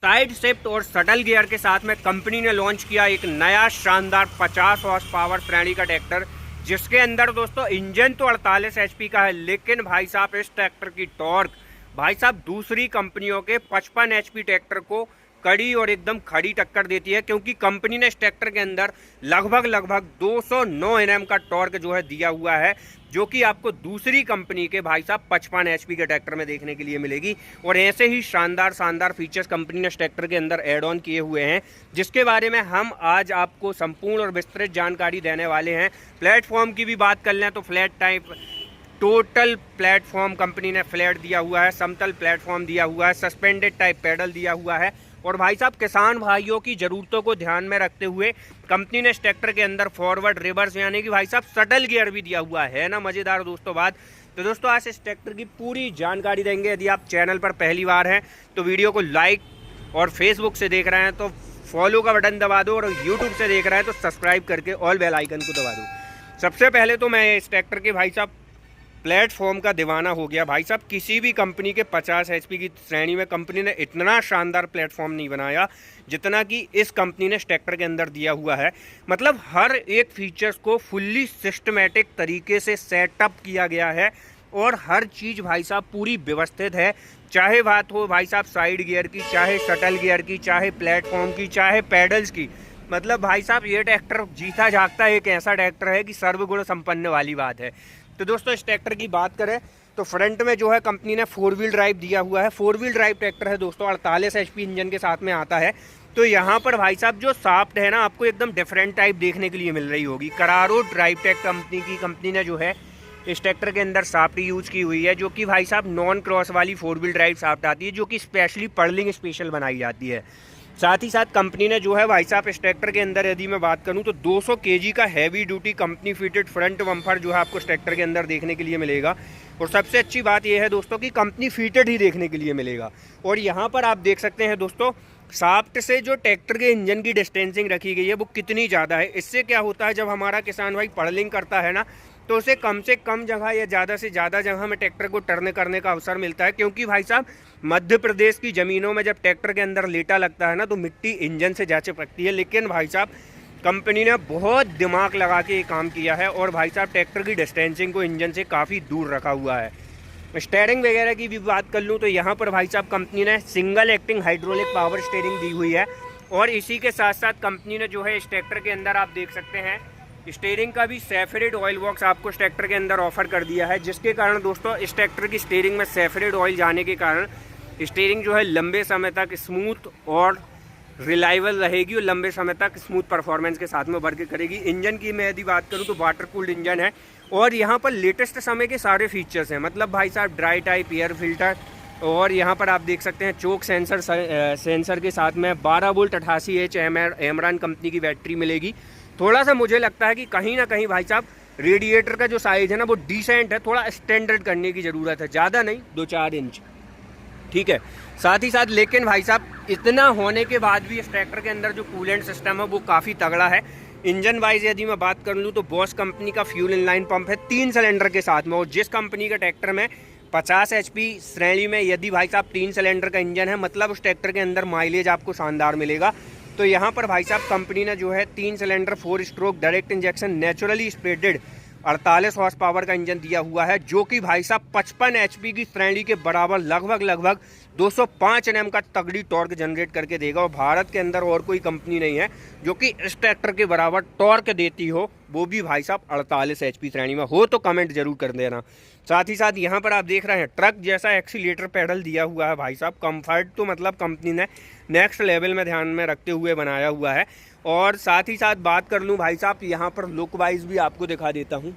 Side shift और shuttle gear के साथ में कंपनी ने लॉन्च किया एक नया शानदार 50 हॉर्स पावर श्रेणी का ट्रैक्टर, जिसके अंदर दोस्तों इंजन तो 48 एचपी का है, लेकिन भाई साहब इस ट्रैक्टर की टॉर्क भाई साहब दूसरी कंपनियों के 55 एचपी ट्रैक्टर को कड़ी और एकदम खड़ी टक्कर देती है, क्योंकि कंपनी ने इस ट्रैक्टर के अंदर लगभग 209 एनएम का टॉर्क जो है दिया हुआ है, जो कि आपको दूसरी कंपनी के भाई साहब 55 एचपी के ट्रैक्टर में देखने के लिए मिलेगी। और ऐसे ही शानदार फीचर्स कंपनी ने इस ट्रैक्टर के अंदर ऐड ऑन किए हुए हैं, जिसके बारे में हम आज आपको संपूर्ण और विस्तृत जानकारी देने वाले हैं। प्लेटफॉर्म की भी बात कर लें तो flat type total platform company ने फ्लैट दिया हुआ है, समतल प्लेटफॉर्म दिया हुआ है, सस्पेंडेड टाइप पैडल दिया हुआ है। और भाई साहब किसान भाइयों की ज़रूरतों को ध्यान में रखते हुए कंपनी ने इस ट्रैक्टर के अंदर फॉरवर्ड रिवर्स यानी कि भाई साहब शटल गियर भी दिया हुआ है ना। मज़ेदार दोस्तों बात। तो दोस्तों आज इस ट्रैक्टर की पूरी जानकारी देंगे। यदि आप चैनल पर पहली बार हैं तो वीडियो को लाइक, और फेसबुक से देख रहे हैं तो फॉलो का बटन दबा दो, और यूट्यूब से देख रहे हैं तो सब्सक्राइब करके ऑल बेल आइकन को दबा दो। सबसे पहले तो मैं इस ट्रैक्टर के भाई साहब प्लेटफॉर्म का दीवाना हो गया। भाई साहब किसी भी कंपनी के 50 एचपी की श्रेणी में कंपनी ने इतना शानदार प्लेटफॉर्म नहीं बनाया जितना कि इस कंपनी ने इस ट्रैक्टर के अंदर दिया हुआ है। मतलब हर एक फीचर्स को फुल्ली सिस्टमेटिक तरीके से सेटअप किया गया है, और हर चीज़ भाई साहब पूरी व्यवस्थित है। चाहे बात हो भाई साहब साइड गियर की, चाहे शटल गियर की, चाहे प्लेटफॉर्म की, चाहे पैडल्स की। मतलब भाई साहब ये ट्रैक्टर जीता जागता एक ऐसा ट्रैक्टर है कि सर्वगुण संपन्न वाली बात है। तो दोस्तों इस ट्रैक्टर की बात करें तो फ्रंट में जो है कंपनी ने 4 व्हील ड्राइव दिया हुआ है। 4 व्हील ड्राइव ट्रैक्टर है दोस्तों, 48 एचपी इंजन के साथ में आता है। तो यहाँ पर भाई साहब जो शाफ्ट है ना, आपको एकदम डिफरेंट टाइप देखने के लिए मिल रही होगी। करारो ड्राइव टेक कंपनी ने जो है इस ट्रैक्टर के अंदर शाफ्ट यूज की हुई है, जो कि भाई साहब नॉन क्रॉस वाली 4 व्हील ड्राइव शाफ्ट आती है, जो कि स्पेशली पर्लिंग स्पेशल बनाई जाती है। साथ ही साथ कंपनी ने जो है भाई साहब इस ट्रैक्टर के अंदर यदि मैं बात करूं तो 200 केजी का heavy duty company fitted front bumper जो है आपको इस ट्रैक्टर के अंदर देखने के लिए मिलेगा। और सबसे अच्छी बात यह है दोस्तों कि कंपनी फिटेड ही देखने के लिए मिलेगा। और यहाँ पर आप देख सकते हैं दोस्तों शाफ्ट से जो ट्रैक्टर के इंजन की डिस्टेंसिंग रखी गई है वो कितनी ज़्यादा है। इससे क्या होता है, जब हमारा किसान भाई पर्लिंग करता है ना, तो उसे कम से कम जगह या ज़्यादा से ज़्यादा जगह में ट्रैक्टर को टर्न करने का अवसर मिलता है। क्योंकि भाई साहब मध्य प्रदेश की ज़मीनों में जब ट्रैक्टर के अंदर लेटा लगता है ना, तो मिट्टी इंजन से जा चिपकती है। लेकिन भाई साहब कंपनी ने बहुत दिमाग लगा के ये काम किया है, और भाई साहब ट्रैक्टर की डिस्टेंसिंग को इंजन से काफ़ी दूर रखा हुआ है। स्टीयरिंग वगैरह की भी बात कर लूँ तो यहाँ पर भाई साहब कंपनी ने single acting hydraulic power steering दी हुई है। और इसी के साथ साथ कंपनी ने जो है इस ट्रैक्टर के अंदर आप देख सकते हैं स्टीयरिंग का भी सेफरेट ऑयल बॉक्स आपको इस ट्रैक्टर के अंदर ऑफर कर दिया है, जिसके कारण दोस्तों इस ट्रैक्टर की स्टीयरिंग में सेफरेट ऑयल जाने के कारण स्टीयरिंग जो है लंबे समय तक स्मूथ और रिलायबल रहेगी, और लंबे समय तक स्मूथ परफॉर्मेंस के साथ में वर्क करेगी। इंजन की मैं यदि बात करूं तो वाटर कूल्ड इंजन है, और यहाँ पर लेटेस्ट समय के सारे फीचर्स हैं। मतलब भाई साहब ड्राई टाइप एयर फिल्टर, और यहाँ पर आप देख सकते हैं चोक सेंसर के साथ में 12 वोल्ट 88H एमरान कंपनी की बैटरी मिलेगी। थोड़ा सा मुझे लगता है कि कहीं ना कहीं भाई साहब रेडिएटर का जो साइज़ है ना वो डिसेंट है, थोड़ा स्टैंडर्ड करने की ज़रूरत है, ज़्यादा नहीं, 2-4 इंच, ठीक है। साथ ही साथ लेकिन भाई साहब इतना होने के बाद भी इस ट्रैक्टर के अंदर जो कूलेंट सिस्टम है वो काफ़ी तगड़ा है। इंजन वाइज यदि मैं बात कर लूँ तो बॉश कंपनी का फ्यूल इनलाइन पंप है 3 सिलेंडर के साथ में। और जिस कंपनी का ट्रैक्टर में 50 एचपी श्रेणी में यदि भाई साहब 3 सिलेंडर का इंजन है, मतलब उस ट्रैक्टर के अंदर माइलेज आपको शानदार मिलेगा। तो यहाँ पर भाई साहब कंपनी ने जो है 3 cylinder 4 stroke direct injection naturally spreaded 48 horse power का इंजन दिया हुआ है, जो कि भाई साहब 55 एचपी की श्रेणी के बराबर लगभग 205 एनएम का तगड़ी टॉर्क जनरेट करके देगा। और भारत के अंदर और कोई कंपनी नहीं है जो कि इस ट्रैक्टर के बराबर टॉर्क देती हो, वो भी भाई साहब 48 एचपी श्रेणी में हो तो कमेंट जरूर कर देना। साथ ही साथ यहाँ पर आप देख रहे हैं ट्रक जैसा एक्सीलेटर पैडल दिया हुआ है भाई साहब। कंफर्ट तो मतलब कंपनी ने नेक्स्ट लेवल में ध्यान में रखते हुए बनाया हुआ है। और साथ ही साथ बात कर लूँ भाई साहब यहाँ पर लुक वाइज भी आपको दिखा देता हूँ,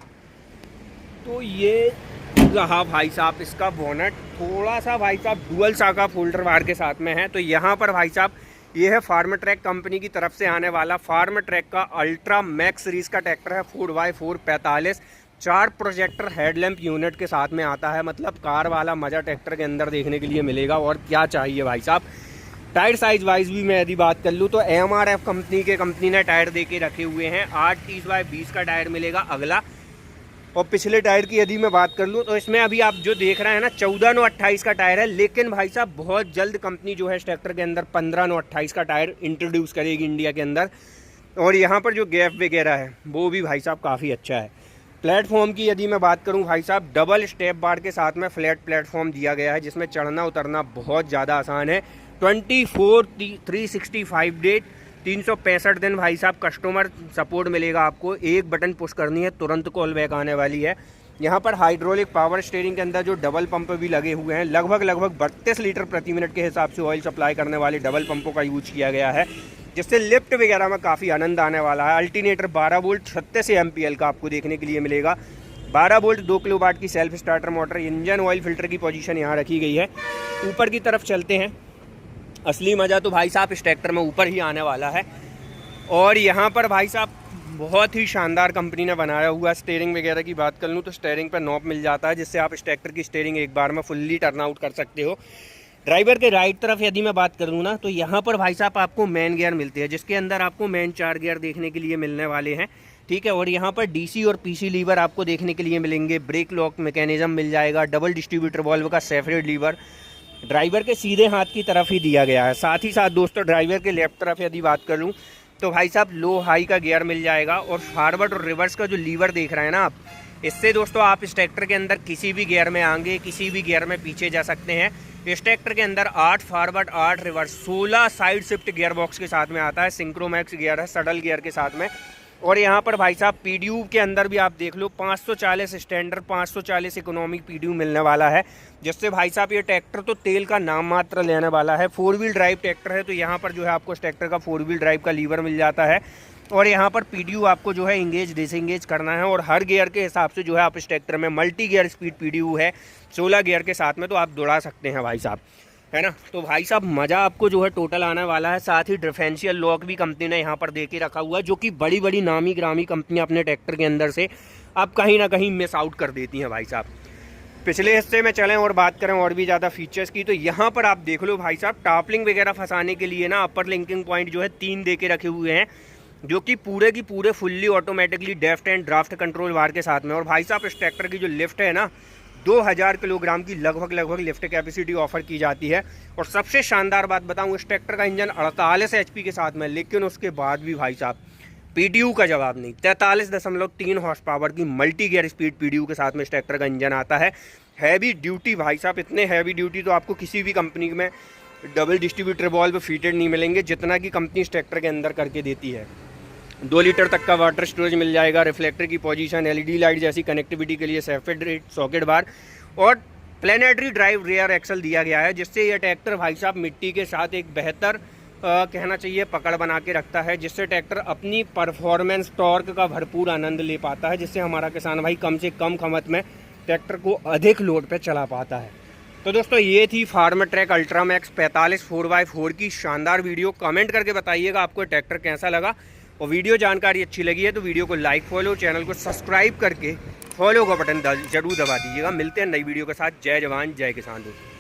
तो ये रहा भाई साहब इसका बोनट, थोड़ा सा भाई साहब डुअल साका फोल्डर बार के साथ में है। तो यहाँ पर भाई साहब ये है फार्म ट्रैक कंपनी की तरफ से आने वाला फार्म ट्रैक का अल्ट्रा मैक्स सीरीज का ट्रैक्टर है 4x4 45 4 प्रोजेक्टर हेडलैम्प यूनिट के साथ में आता है। मतलब कार वाला मज़ा ट्रैक्टर के अंदर देखने के लिए मिलेगा, और क्या चाहिए भाई साहब। टायर साइज वाइज भी मैं यदि बात कर लूँ तो MRF कंपनी ने टायर दे के रखे हुए हैं। 8 30x20 का टायर मिलेगा अगला, और पिछले टायर की यदि मैं बात कर लूँ तो इसमें अभी आप जो देख रहे हैं ना 14/9/28 का टायर है, लेकिन भाई साहब बहुत जल्द कंपनी जो है इस ट्रैक्टर के अंदर 15/9/28 का टायर इंट्रोड्यूस करेगी इंडिया के अंदर। और यहाँ पर जो गैप वगैरह है वो भी भाई साहब काफ़ी अच्छा है। प्लेटफॉर्म की यदि मैं बात करूँ भाई साहब, डबल स्टेप बार के साथ में फ्लैट प्लेटफॉर्म दिया गया है, जिसमें चढ़ना उतरना बहुत ज़्यादा आसान है। 365 डेट 365 दिन भाई साहब कस्टमर सपोर्ट मिलेगा आपको। एक बटन पुश करनी है, तुरंत कॉल बैक आने वाली है। यहाँ पर हाइड्रोलिक पावर स्टीयरिंग के अंदर जो डबल पंप भी लगे हुए हैं, लगभग 32 लीटर प्रति मिनट के हिसाब से ऑयल सप्लाई करने वाले डबल पंपों का यूज किया गया है, जिससे लिफ्ट वगैरह में काफ़ी आनंद आने वाला है। अल्टरनेटर 12 वोल्ट 36 एम्पीयर का आपको देखने के लिए मिलेगा। 12 वोल्ट 2 किलोवाट की self starter motor. Engine oil filter की पोजीशन यहाँ रखी गई है। ऊपर की तरफ चलते हैं, असली मज़ा तो भाई साहब इस ट्रैक्टर में ऊपर ही आने वाला है। और यहाँ पर भाई साहब बहुत ही शानदार कंपनी ने बनाया हुआ। स्टीयरिंग वगैरह की बात कर लूँ तो स्टीयरिंग पर नॉब मिल जाता है, जिससे आप इस ट्रैक्टर की स्टीयरिंग एक बार में फुल्ली टर्न आउट कर सकते हो। ड्राइवर के राइट तरफ यदि मैं बात करूँ ना तो यहाँ पर भाई साहब आपको मेन गियर मिलते हैं, जिसके अंदर आपको मेन 4 गियर देखने के लिए मिलने वाले हैं, ठीक है। और यहाँ पर डीसी और पीसी लीवर आपको देखने के लिए मिलेंगे। ब्रेक लॉक मैकेनिज्म मिल जाएगा। डबल डिस्ट्रीब्यूटर वॉल्व का सेपरेट लीवर ड्राइवर के सीधे हाथ की तरफ ही दिया गया है। साथ ही साथ दोस्तों ड्राइवर के लेफ्ट तरफ यदि बात कर लूँ तो भाई साहब लो हाई का गियर मिल जाएगा। और फॉरवर्ड और रिवर्स का जो लीवर देख रहे हैं ना आप, इससे दोस्तों आप इस ट्रैक्टर के अंदर किसी भी गियर में आगे, किसी भी गियर में पीछे जा सकते हैं। इस ट्रैक्टर के अंदर 8 forward 8 reverse 16 side shift gear box के साथ में आता है। सिंक्रोमैक्स गियर है सडल गियर के साथ में। और यहाँ पर भाई साहब पीडीयू के अंदर भी आप देख लो 540 स्टैंडर्ड 540 इकोनॉमिक पीडीयू मिलने वाला है, जिससे भाई साहब ये ट्रैक्टर तो तेल का नाम मात्र लेने वाला है। 4 व्हील ड्राइव ट्रैक्टर है, तो यहाँ पर जो है आपको इस ट्रैक्टर का 4 व्हील ड्राइव का लीवर मिल जाता है। और यहाँ पर पीडीयू आपको जो है इंगेज डिसएंगेज करना है। और हर गियर के हिसाब से जो है आप इस ट्रैक्टर में मल्टी गियर स्पीड पीडीयू है 16 गियर के साथ में, तो आप दौड़ा सकते हैं भाई साहब, है ना। तो भाई साहब मज़ा आपको जो है टोटल आने वाला है। साथ ही डिफरेंशियल लॉक भी कंपनी ने यहाँ पर दे के रखा हुआ है, जो कि बड़ी बड़ी नामी ग्रामी कंपनियाँ अपने ट्रैक्टर के अंदर से अब कहीं ना कहीं मिस आउट कर देती हैं भाई साहब। पिछले हिस्से में चलें और बात करें और भी ज़्यादा फीचर्स की, तो यहाँ पर आप देख लो भाई साहब टॉपलिंग वगैरह फंसाने के लिए ना अपर लिंकिंग पॉइंट जो है 3 दे के रखे हुए हैं, जो कि पूरे की पूरे fully automatically depth and draft control bar के साथ में। और भाई साहब इस ट्रैक्टर की जो लिफ्ट है ना 2000 किलोग्राम की लगभग लिफ्ट कैपेसिटी ऑफर की जाती है। और सबसे शानदार बात बताऊं, इस ट्रैक्टर का इंजन 48 HP के साथ में, लेकिन उसके बाद भी भाई साहब पीडीयू का जवाब नहीं। 43.3 हॉर्स पावर की मल्टी गियर स्पीड पीडीयू के साथ में इस ट्रैक्टर का इंजन आता है। हैवी ड्यूटी भाई साहब, इतने हैवी ड्यूटी तो आपको किसी भी कंपनी में डबल डिस्ट्रीब्यूटर वॉल्व फिटेड नहीं मिलेंगे, जितना कि कंपनी इस ट्रैक्टर के अंदर करके देती है। 2 लीटर तक का वाटर स्टोरेज मिल जाएगा। रिफ्लेक्टर की पोजीशन, एलईडी लाइट जैसी कनेक्टिविटी के लिए सेपरेट सॉकेट बार और प्लेनेटरी ड्राइव रियर एक्सल दिया गया है, जिससे यह ट्रैक्टर भाई साहब मिट्टी के साथ एक बेहतर कहना चाहिए पकड़ बना के रखता है, जिससे ट्रैक्टर अपनी परफॉर्मेंस टॉर्क का भरपूर आनंद ले पाता है, जिससे हमारा किसान भाई कम से कम कीमत में ट्रैक्टर को अधिक लोड पे चला पाता है। तो दोस्तों ये थी farmer track ultra max 45 4x4 की शानदार वीडियो। कमेंट करके बताइएगा आपको ट्रैक्टर कैसा लगा, और वीडियो जानकारी अच्छी लगी है तो वीडियो को लाइक, फॉलो, चैनल को सब्सक्राइब करके फॉलो का बटन जरूर दबा दीजिएगा। मिलते हैं नई वीडियो के साथ। जय जवान जय किसान दोस्तों।